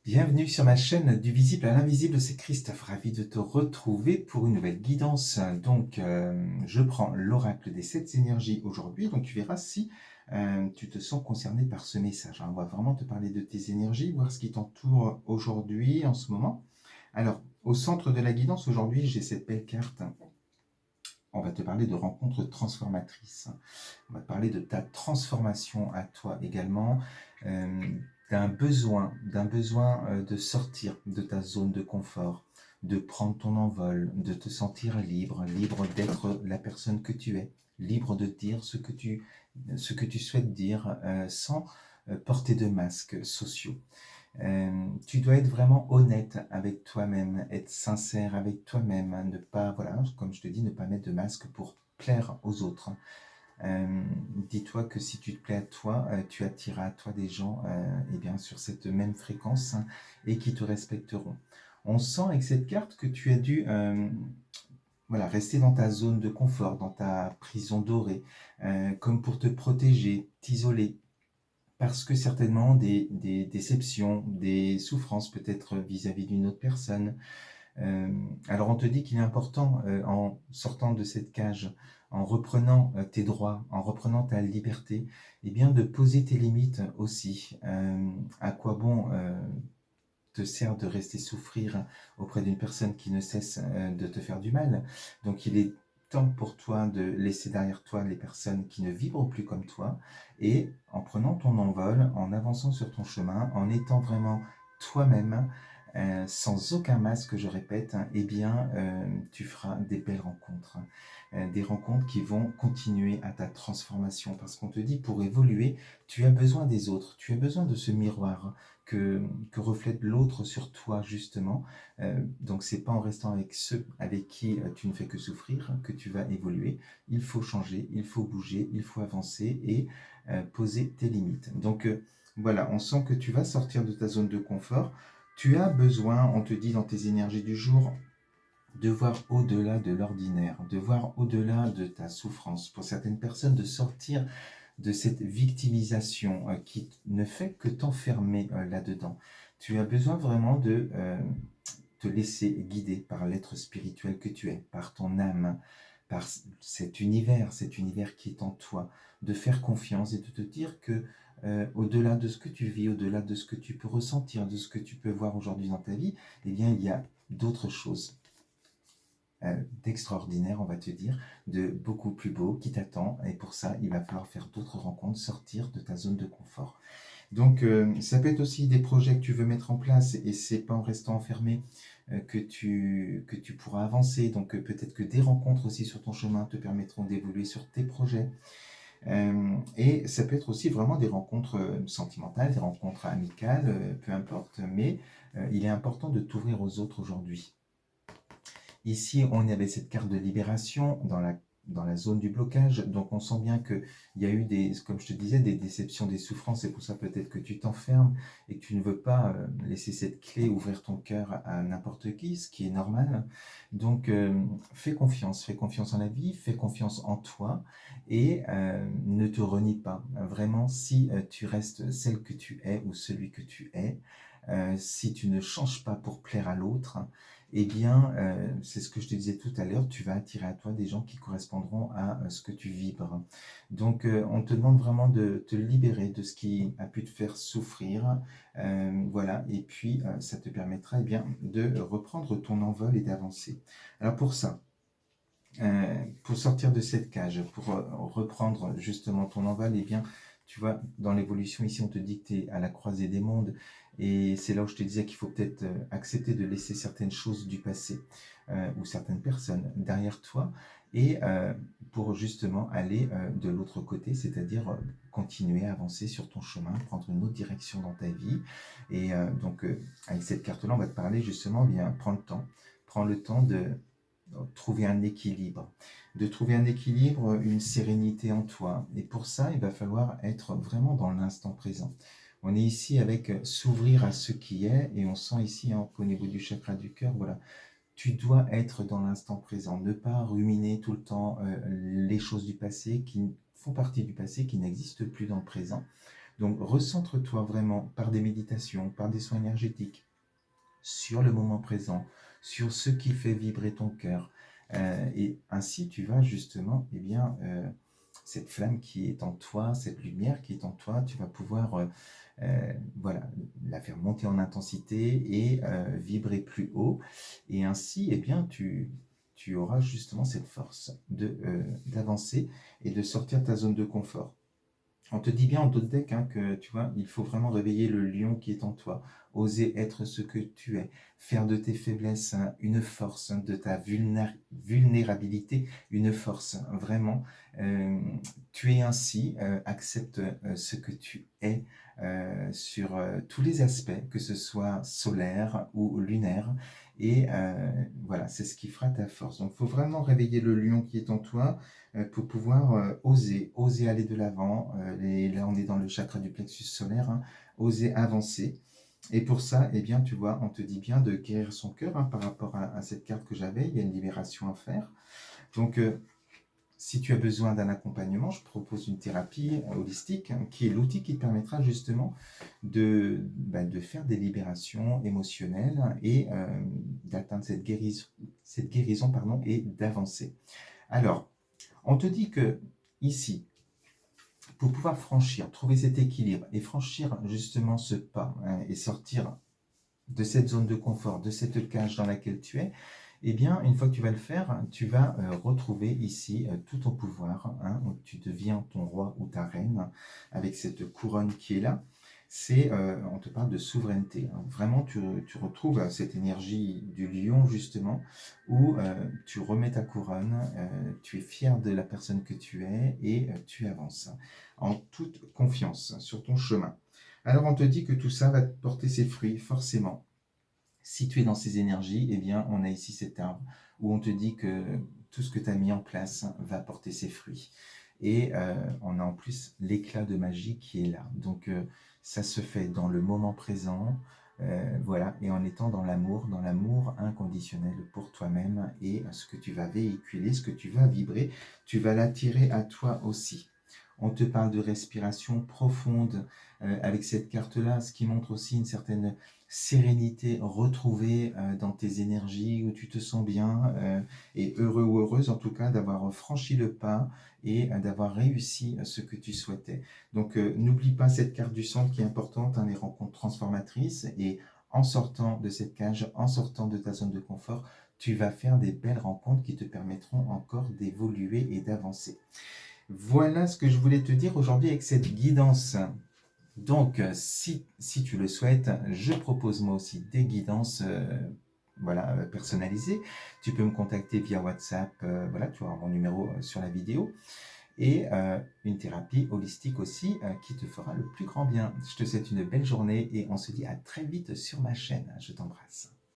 Bienvenue sur ma chaîne du visible à l'invisible, c'est Christophe, ravi de te retrouver pour une nouvelle guidance. Donc, je prends l'oracle des 7 énergies aujourd'hui, donc tu verras si tu te sens concerné par ce message, hein. On va vraiment te parler de tes énergies, voir ce qui t'entoure aujourd'hui, en ce moment. Alors, au centre de la guidance aujourd'hui, j'ai cette belle carte. On va te parler de rencontres transformatrices. On va te parler de ta transformation à toi également, euh, d'un besoin de sortir de ta zone de confort, de prendre ton envol, de te sentir libre, libre d'être la personne que tu es, libre de dire ce que tu souhaites dire sans porter de masques sociaux. Tu dois être vraiment honnête avec toi-même, être sincère avec toi-même, hein, ne pas, voilà, comme je te dis, ne pas mettre de masque pour plaire aux autres. Euh, Dis-toi que si tu te plais à toi, tu attireras à toi des gens eh bien, sur cette même fréquence, hein, et qui te respecteront. On sent avec cette carte que tu as dû voilà, rester dans ta zone de confort, dans ta prison dorée, comme pour te protéger, t'isoler, parce que certainement des déceptions, des souffrances peut-être vis-à-vis d'une autre personne. Alors on te dit qu'il est important, en sortant de cette cage, en reprenant tes droits, en reprenant ta liberté, eh bien de poser tes limites aussi. À quoi bon te sert de rester souffrir auprès d'une personne qui ne cesse de te faire du mal? Donc il est temps pour toi de laisser derrière toi les personnes qui ne vibrent plus comme toi, et en prenant ton envol, en avançant sur ton chemin, en étant vraiment toi-même, sans aucun masque, je répète, eh bien, tu feras des belles rencontres, des rencontres qui vont continuer à ta transformation, parce qu'on te dit, pour évoluer, tu as besoin des autres, tu as besoin de ce miroir que reflète l'autre sur toi, justement. Donc c'est pas en restant avec ceux avec qui tu ne fais que souffrir que tu vas évoluer. Il faut changer, il faut bouger, il faut avancer et poser tes limites. Donc voilà, on sent que tu vas sortir de ta zone de confort. Tu as besoin, on te dit dans tes énergies du jour, de voir au-delà de l'ordinaire, de voir au-delà de ta souffrance. Pour certaines personnes, de sortir de cette victimisation qui ne fait que t'enfermer là-dedans. Tu as besoin vraiment de te laisser guider par l'être spirituel que tu es, par ton âme, par cet univers qui est en toi, de faire confiance et de te dire que au-delà de ce que tu vis, au-delà de ce que tu peux ressentir, de ce que tu peux voir aujourd'hui dans ta vie, eh bien il y a d'autres choses d'extraordinaire, on va te dire, de beaucoup plus beau qui t'attend. Et pour ça, il va falloir faire d'autres rencontres, sortir de ta zone de confort. Donc, ça peut être aussi des projets que tu veux mettre en place, et c'est pas en restant enfermé que tu pourras avancer. Donc, peut-être que des rencontres aussi sur ton chemin te permettront d'évoluer sur tes projets. Et ça peut être aussi vraiment des rencontres sentimentales, des rencontres amicales, peu importe, mais il est important de t'ouvrir aux autres aujourd'hui. Ici, on avait cette carte de libération dans la zone du blocage, donc on sent bien qu'il y a eu comme je te disais, des déceptions, des souffrances, c'est pour ça peut-être que tu t'enfermes et que tu ne veux pas laisser cette clé ouvrir ton cœur à n'importe qui, ce qui est normal. Donc fais confiance en la vie, fais confiance en toi, et ne te renie pas. Vraiment, si tu restes celle que tu es ou celui que tu es, si tu ne changes pas pour plaire à l'autre, eh bien, c'est ce que je te disais tout à l'heure, tu vas attirer à toi des gens qui correspondront à ce que tu vibres. Donc, on te demande vraiment de te libérer de ce qui a pu te faire souffrir. Voilà, et puis ça te permettra, eh bien, de reprendre ton envol et d'avancer. Alors pour ça, pour sortir de cette cage, pour reprendre justement ton envol, eh bien, tu vois, dans l'évolution ici, on te dit que tu es à la croisée des mondes, et c'est là où je te disais qu'il faut peut-être accepter de laisser certaines choses du passé ou certaines personnes derrière toi, et pour justement aller de l'autre côté, c'est-à-dire continuer à avancer sur ton chemin, prendre une autre direction dans ta vie. Et donc, avec cette carte-là, on va te parler justement, eh bien, prends le temps de trouver un équilibre, une sérénité en toi. Et pour ça, il va falloir être vraiment dans l'instant présent. On est ici avec s'ouvrir à ce qui est, et on sent ici qu'au niveau du chakra du cœur, voilà, tu dois être dans l'instant présent, ne pas ruminer tout le temps les choses du passé qui font partie du passé, qui n'existent plus dans le présent. Donc recentre-toi vraiment par des méditations, par des soins énergétiques, sur le moment présent, sur ce qui fait vibrer ton cœur. Et ainsi, tu vas justement, eh bien, cette flamme qui est en toi, cette lumière qui est en toi, tu vas pouvoir voilà, la faire monter en intensité et vibrer plus haut. Et ainsi, eh bien, tu auras justement cette force d'avancer et de sortir de ta zone de confort. On te dit bien en d'autres decks que tu vois, il faut vraiment réveiller le lion qui est en toi, oser être ce que tu es, faire de tes faiblesses une force, de ta vulnérabilité une force. Vraiment, tu es ainsi, accepte ce que tu es sur tous les aspects, que ce soit solaire ou lunaire. Et voilà, c'est ce qui fera ta force. Donc, il faut vraiment réveiller le lion qui est en toi pour pouvoir oser aller de l'avant. Et là, on est dans le chakra du plexus solaire, hein, oser avancer. Et pour ça, eh bien, tu vois, on te dit bien de guérir son cœur par rapport à cette carte que j'avais. Il y a une libération à faire. Donc, si tu as besoin d'un accompagnement, je propose une thérapie holistique qui est l'outil qui te permettra justement de faire des libérations émotionnelles et d'atteindre cette guérison pardon, et d'avancer. Alors, on te dit que ici, pour pouvoir franchir, trouver cet équilibre et franchir justement ce pas et sortir de cette zone de confort, de cette cage dans laquelle tu es, eh bien, une fois que tu vas le faire, tu vas retrouver ici tout ton pouvoir. Hein, où tu deviens ton roi ou ta reine avec cette couronne qui est là. On te parle de souveraineté. Hein. Vraiment, tu retrouves cette énergie du lion, justement, où tu remets ta couronne, tu es fier de la personne que tu es et tu avances en toute confiance sur ton chemin. Alors, on te dit que tout ça va te porter ses fruits, forcément. Si tu es dans ces énergies, eh bien, on a ici cet arbre où on te dit que tout ce que tu as mis en place va porter ses fruits. Et on a en plus l'éclat de magie qui est là. Donc, ça se fait dans le moment présent, voilà, et en étant dans l'amour inconditionnel pour toi-même et ce que tu vas véhiculer, ce que tu vas vibrer, tu vas l'attirer à toi aussi. On te parle de respiration profonde avec cette carte-là, ce qui montre aussi une certaine sérénité retrouvée dans tes énergies, où tu te sens bien et heureux ou heureuse en tout cas d'avoir franchi le pas et d'avoir réussi ce que tu souhaitais. Donc n'oublie pas cette carte du centre qui est importante, hein, les rencontres transformatrices, et en sortant de cette cage, en sortant de ta zone de confort, tu vas faire des belles rencontres qui te permettront encore d'évoluer et d'avancer. Voilà ce que je voulais te dire aujourd'hui avec cette guidance. Donc, si tu le souhaites, je propose moi aussi des guidances voilà, personnalisées. Tu peux me contacter via WhatsApp, voilà, tu auras mon numéro sur la vidéo. Et une thérapie holistique aussi qui te fera le plus grand bien. Je te souhaite une belle journée et on se dit à très vite sur ma chaîne. Je t'embrasse.